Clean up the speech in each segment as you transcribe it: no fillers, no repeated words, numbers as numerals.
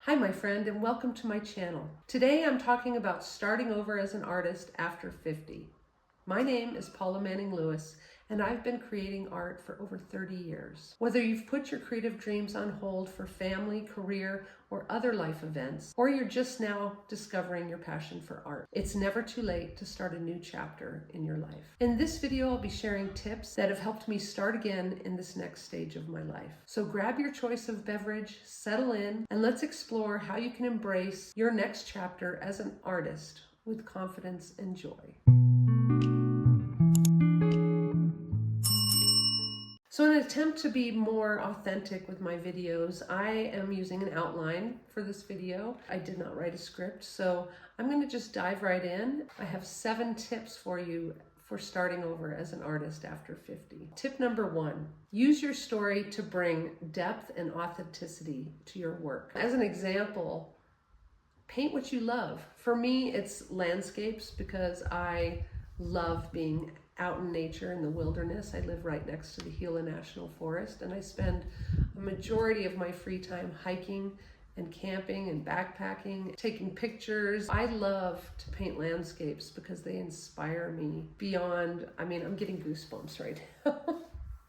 Hi, my friend, and welcome to my channel. Today I'm talking about starting over as an artist after 50. My name is Paula Manning-Lewis, and I've been creating art for over 30 years. Whether you've put your creative dreams on hold for family, career, or other life events, or you're just now discovering your passion for art, it's never too late to start a new chapter in your life. In this video, I'll be sharing tips that have helped me start again in this next stage of my life. So grab your choice of beverage, settle in, and let's explore how you can embrace your next chapter as an artist with confidence and joy. So in an attempt to be more authentic with my videos, I am using an outline for this video. I did not write a script, so I'm going to just dive right in. I have 7 tips for you for starting over as an artist after 50. Tip number 1, use your story to bring depth and authenticity to your work. As an example, paint what you love. For me, it's landscapes because I love being out in nature in the wilderness. I live right next to the Gila National Forest, and I spend a majority of my free time hiking and camping and backpacking, taking pictures. I love to paint landscapes because they inspire me beyond, I'm getting goosebumps right now.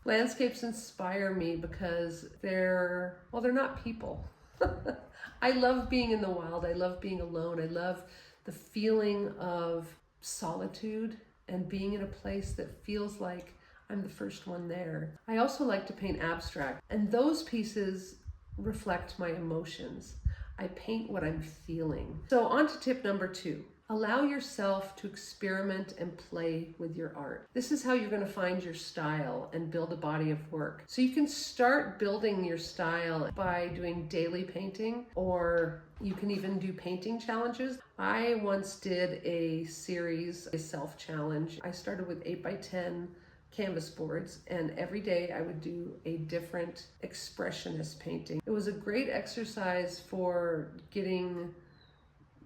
Landscapes inspire me because they're not people. I love being in the wild. I love being alone. I love the feeling of solitude and being in a place that feels like I'm the first one there. I also like to paint abstract, and those pieces reflect my emotions. I paint what I'm feeling. So on to tip number 2. Allow yourself to experiment and play with your art. This is how you're going to find your style and build a body of work. So you can start building your style by doing daily painting, or you can even do painting challenges. I once did a series, a self-challenge. I started with 8x10 canvas boards, and every day I would do a different expressionist painting. It was a great exercise for getting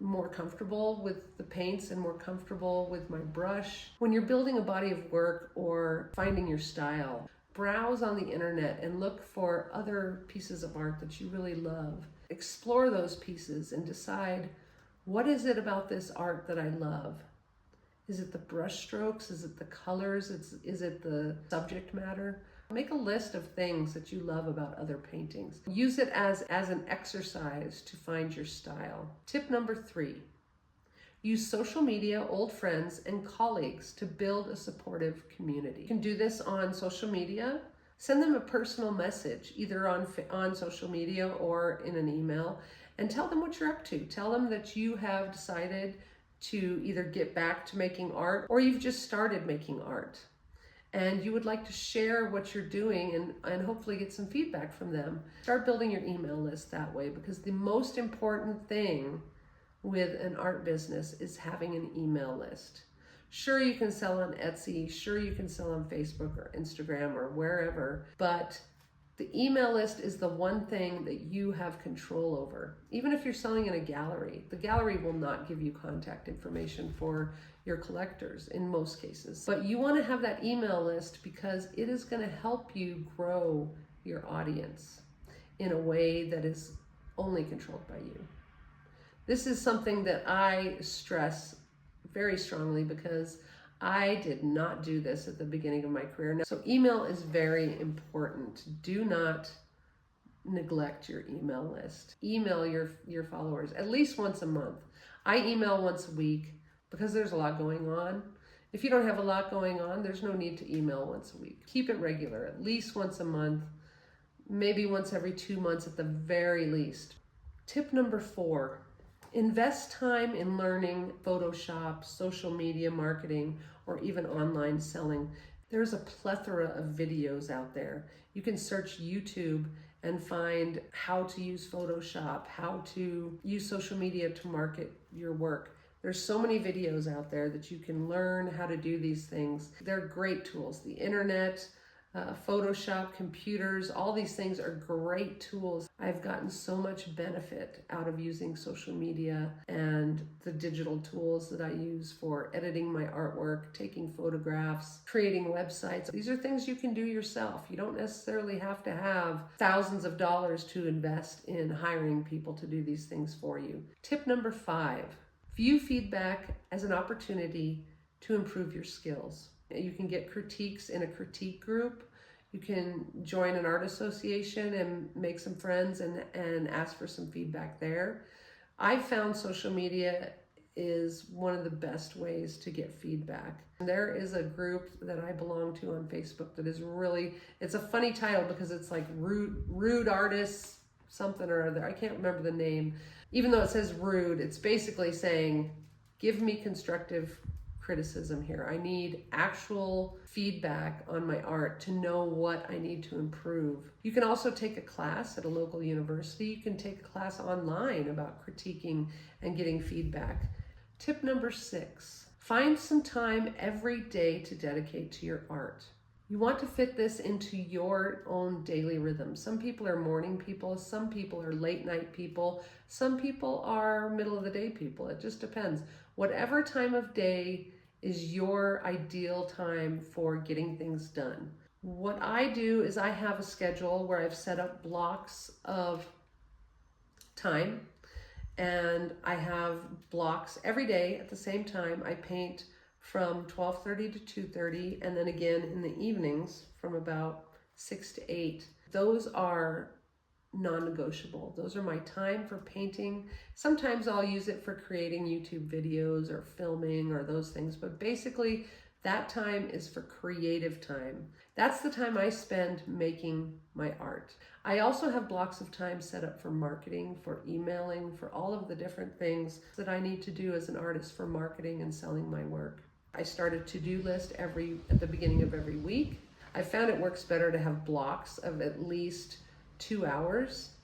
more comfortable with the paints and more comfortable with my brush. When you're building a body of work or finding your style, browse on the internet and look for other pieces of art that you really love. Explore those pieces and decide, what is it about this art that I love? Is it the brush strokes? Is it the colors? Is it the subject matter? Make a list of things that you love about other paintings. Use it as an exercise to find your style. Tip number 3, use social media, old friends, and colleagues to build a supportive community. You can do this on social media. Send them a personal message, either on social media or in an email, and tell them what you're up to. Tell them that you have decided to either get back to making art, or you've just started making art, and you would like to share what you're doing and hopefully get some feedback from them. Start building your email list that way, because the most important thing with an art business is having an email list. Sure, you can sell on Etsy, sure you can sell on Facebook or Instagram or wherever, but the email list is the one thing that you have control over. Even if you're selling in a gallery, the gallery will not give you contact information for your collectors in most cases. But you want to have that email list because it is going to help you grow your audience in a way that is only controlled by you. This is something that I stress very strongly because I did not do this at the beginning of my career. So email is very important. Do not neglect your email list. Email your followers at least once a month. I email once a week because there's a lot going on. If you don't have a lot going on, there's no need to email once a week. Keep it regular, at least once a month, maybe once every 2 months at the very least. Tip number 4. Invest time in learning Photoshop, social media marketing, or even online selling. There's a plethora of videos out there. You can search YouTube and find how to use Photoshop, how to use social media to market your work. There's so many videos out there that you can learn how to do these things. They're great tools. The internet, Photoshop, computers, all these things are great tools. I've gotten so much benefit out of using social media and the digital tools that I use for editing my artwork, taking photographs, creating websites. These are things you can do yourself. You don't necessarily have to have thousands of dollars to invest in hiring people to do these things for you. Tip number 5, view feedback as an opportunity to improve your skills. You can get critiques in a critique group. You can join an art association and make some friends and ask for some feedback there. I found social media is one of the best ways to get feedback. There is a group that I belong to on Facebook that is really, it's a funny title because it's like rude artists, something or other. I can't remember the name. Even though it says rude, it's basically saying, give me constructive criticism here. I need actual feedback on my art to know what I need to improve. You can also take a class at a local university. You can take a class online about critiquing and getting feedback. Tip number 6, find some time every day to dedicate to your art. You want to fit this into your own daily rhythm. Some people are morning people, some people are late night people, some people are middle of the day people. It just depends. Whatever time of day is your ideal time for getting things done. What I do is I have a schedule where I've set up blocks of time, and I have blocks every day at the same time. I paint from 12:30 to 2:30, and then again in the evenings from about 6 to 8. Those are non-negotiable. Those are my time for painting. Sometimes I'll use it for creating YouTube videos or filming or those things, but basically that time is for creative time. That's the time I spend making my art. I also have blocks of time set up for marketing, for emailing, for all of the different things that I need to do as an artist for marketing and selling my work. I start a to-do list at the beginning of every week. I found it works better to have blocks of at least 2 hours.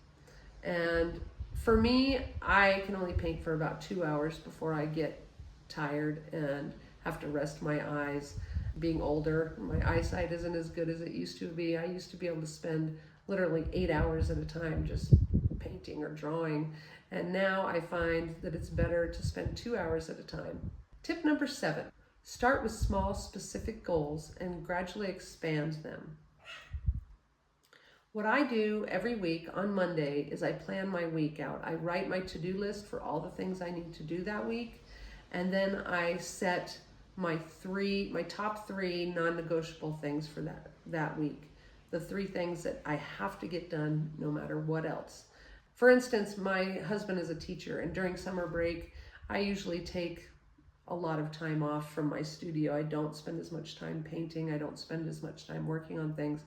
And for me, I can only paint for about 2 hours before I get tired and have to rest my eyes. Being older, my eyesight isn't as good as it used to be. I used to be able to spend literally 8 hours at a time just painting or drawing. And now I find that it's better to spend 2 hours at a time. Tip number 7, start with small, specific goals and gradually expand them. What I do every week on Monday is I plan my week out. I write my to-do list for all the things I need to do that week, and then I set my top 3 non-negotiable things for that week. The 3 things that I have to get done no matter what else. For instance, my husband is a teacher, and during summer break, I usually take a lot of time off from my studio. I don't spend as much time painting. I don't spend as much time working on things.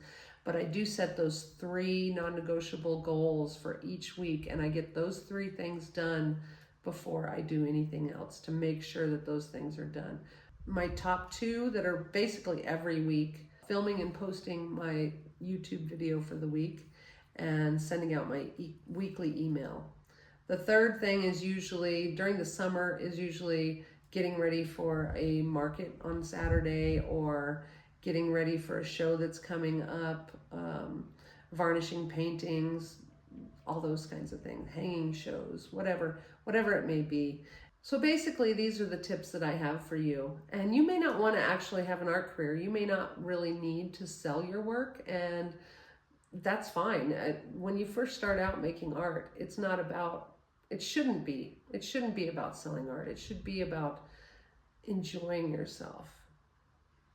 But I do set those 3 non-negotiable goals for each week, and I get those 3 things done before I do anything else to make sure that those things are done. My top 2 that are basically every week, filming and posting my YouTube video for the week and sending out my weekly email. The third thing is usually, during the summer, is usually getting ready for a market on Saturday or getting ready for a show that's coming up, varnishing paintings, all those kinds of things, hanging shows, whatever it may be. So basically, these are the tips that I have for you. And you may not want to actually have an art career. You may not really need to sell your work, and that's fine. When you first start out making art, it shouldn't be about selling art. It should be about enjoying yourself,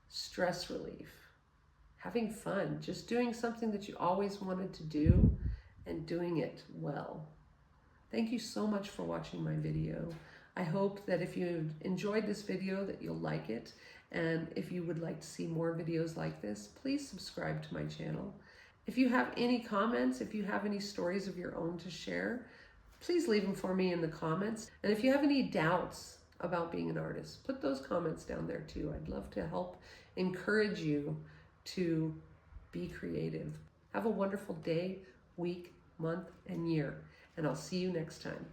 stress relief, having fun, just doing something that you always wanted to do and doing it well. Thank you so much for watching my video. I hope that if you enjoyed this video that you'll like it, and if you would like to see more videos like this, please subscribe to my channel. If you have any comments, if you have any stories of your own to share, please leave them for me in the comments. And if you have any doubts about being an artist, put those comments down there too. I'd love to help encourage you to be creative. Have a wonderful day, week, month, and year, and I'll see you next time.